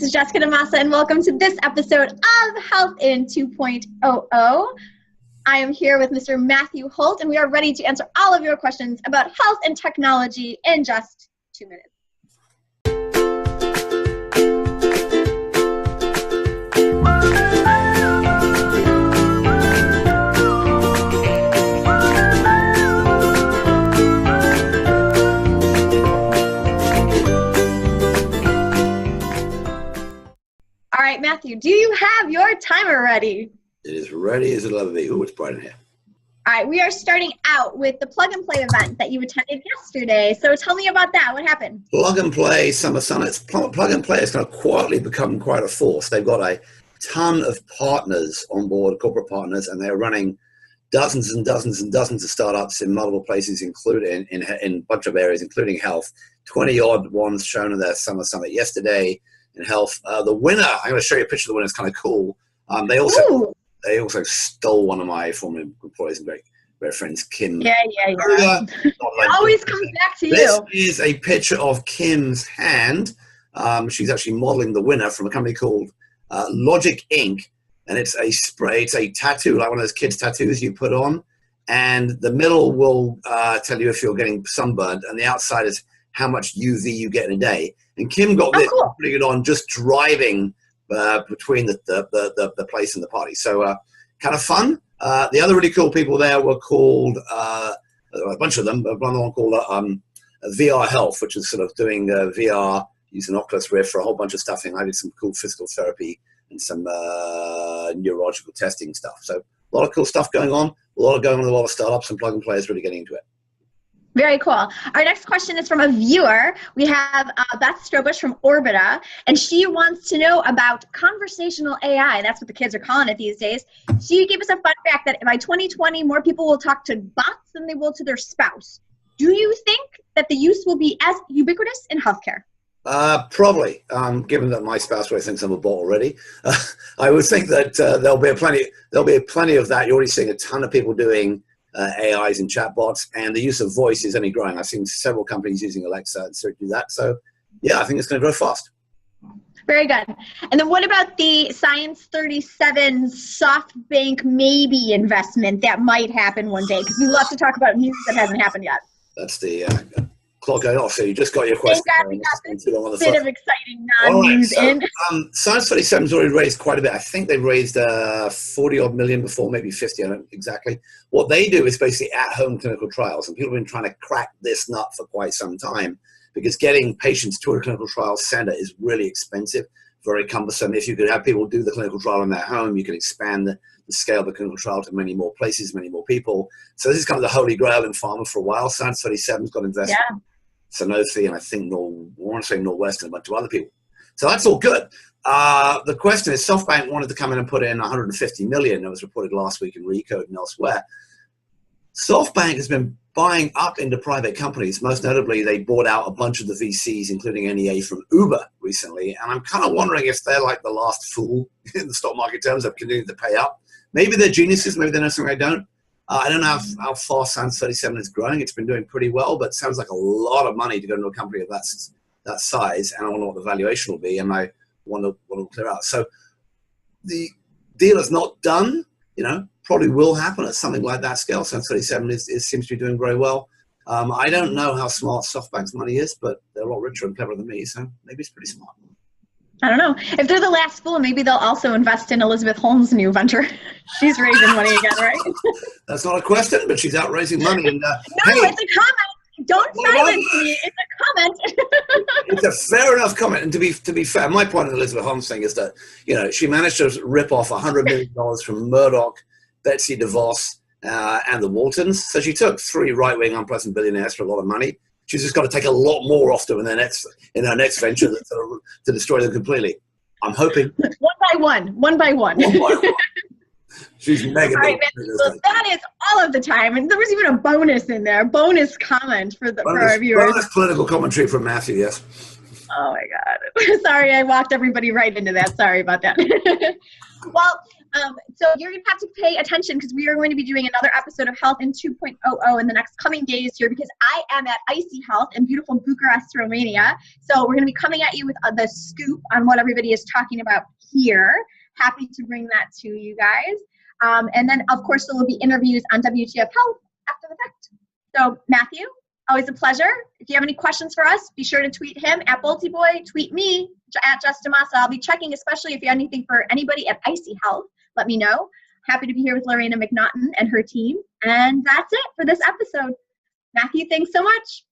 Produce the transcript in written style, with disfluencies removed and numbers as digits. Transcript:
is Jessica DaMassa, and welcome to this episode of Health in 2.00. I am here with Mr. Matthew Holt, and we are ready to answer all of your questions about health and technology in just 2 minutes. All right, Matthew, do you have your timer ready? It is ready as it'll ever be. Ooh, it's bright in here. All right, we are starting out with the Plug and Play event that you attended yesterday. So tell me about that. What happened? Plug and Play Summer Summits. Plug and Play has kind of quietly become quite a force. They've got a ton of partners on board, corporate partners, and they're running dozens and dozens and dozens of startups in multiple places, including in a bunch of areas, including health. 20-odd ones shown in their Summer Summit yesterday in health. The winner, I'm going to show you a picture of the winner. It's kind of cool. They also stole one of my former employees and very friends, Kim. Yeah. It always comes back to you. This is a picture of Kim's hand. She's actually modeling the winner from a company called Logic.ink, and it's a spray. It's a tattoo, like one of those kids' tattoos you put on, and the middle will tell you if you're getting sunburned, and the outside is how much UV you get in a day. And Kim got this putting it on just driving between the place and the party. So kind of fun. The other really cool people there were called, a bunch of them, one called VR Health, which is sort of doing VR, using Oculus Rift for a whole bunch of stuff. And I did some cool physical therapy and some neurological testing stuff. So a lot of cool stuff going on, a lot of startups, and Plug and Play is really getting into it. Very cool. Our next question is from a viewer. We have Beth Strobush from Orbita, and she wants to know about conversational AI. That's what the kids are calling it these days. She gave us a fun fact that by 2020, more people will talk to bots than they will to their spouse. Do you think that the use will be as ubiquitous in healthcare? Probably, given that my spouse really thinks I'm a bot already. I would think that there'll be plenty of that. You're already seeing a ton of people doing AIs and chatbots, and the use of voice is only growing. I've seen several companies using Alexa and Siri to do that. So, yeah, I think it's going to grow fast. Very good. And then what about the Science 37 SoftBank maybe investment that might happen one day? Because we love to talk about news that hasn't happened yet. That's the clock going off, so you just got your question. Thank God we got this bit of exciting non-news in. Science 37's already raised quite a bit. I think they raised 40-odd million before, maybe 50, I don't know exactly. What they do is basically at-home clinical trials, and people have been trying to crack this nut for quite some time because getting patients to a clinical trial center is really expensive, very cumbersome. If you could have people do the clinical trial in their home, you can expand the scale of the clinical trial to many more places, many more people. So this is kind of the holy grail in pharma for a while. Science 37's got investment. Yeah. Sanofi, and I think Northwest, and a bunch of other people. So that's all good. The question is, SoftBank wanted to come in and put in 150 million. That was reported last week in Recode and elsewhere. SoftBank has been buying up into private companies. Most notably, they bought out a bunch of the VCs, including NEA from Uber recently. And I'm kind of wondering if they're like the last fool in the stock market terms of continuing to pay up. Maybe they're geniuses. Maybe they know something I don't. I don't know how far Science 37 is growing. It's been doing pretty well, but it sounds like a lot of money to go into a company of that size, and I wonder what the valuation will be, and I want to clear out. So the deal is not done, probably will happen at something like that scale. Science 37 seems to be doing very well. I don't know how smart SoftBank's money is, but they're a lot richer and cleverer than me, so maybe it's pretty smart. I don't know. If they're the last fool, maybe they'll also invest in Elizabeth Holmes' new venture. She's raising money again, right? That's not a question, but she's out raising money. And, no, it's a comment. Don't silence me. It's a comment. It's a fair enough comment. And to be fair, my point on Elizabeth Holmes thing is that, she managed to rip off $100 million from Murdoch, Betsy DeVos, and the Waltons. So she took three right-wing unpleasant billionaires for a lot of money. She's just got to take a lot more off them in her next venture to destroy them completely. I'm hoping. One by one. She's mega. All right, so that is all of the time, and there was even a bonus in there. Bonus comment for our viewers. Bonus political commentary from Matthew. Yes. Oh my God. Sorry, I walked everybody right into that. Sorry about that. Well, So you're going to have to pay attention because we are going to be doing another episode of Health in 2.00 in the next coming days here because I am at Icy Health in beautiful Bucharest, Romania. So we're going to be coming at you with the scoop on what everybody is talking about here. Happy to bring that to you guys. And then, of course, there will be interviews on WTF Health after the fact. So, Matthew, always a pleasure. If you have any questions for us, be sure to tweet him at BoltyBoy, tweet me at DaMassa. I'll be checking, especially if you have anything for anybody at Icy Health. Let me know. Happy to be here with Lorena McNaughton and her team. And that's it for this episode. Matthew, thanks so much.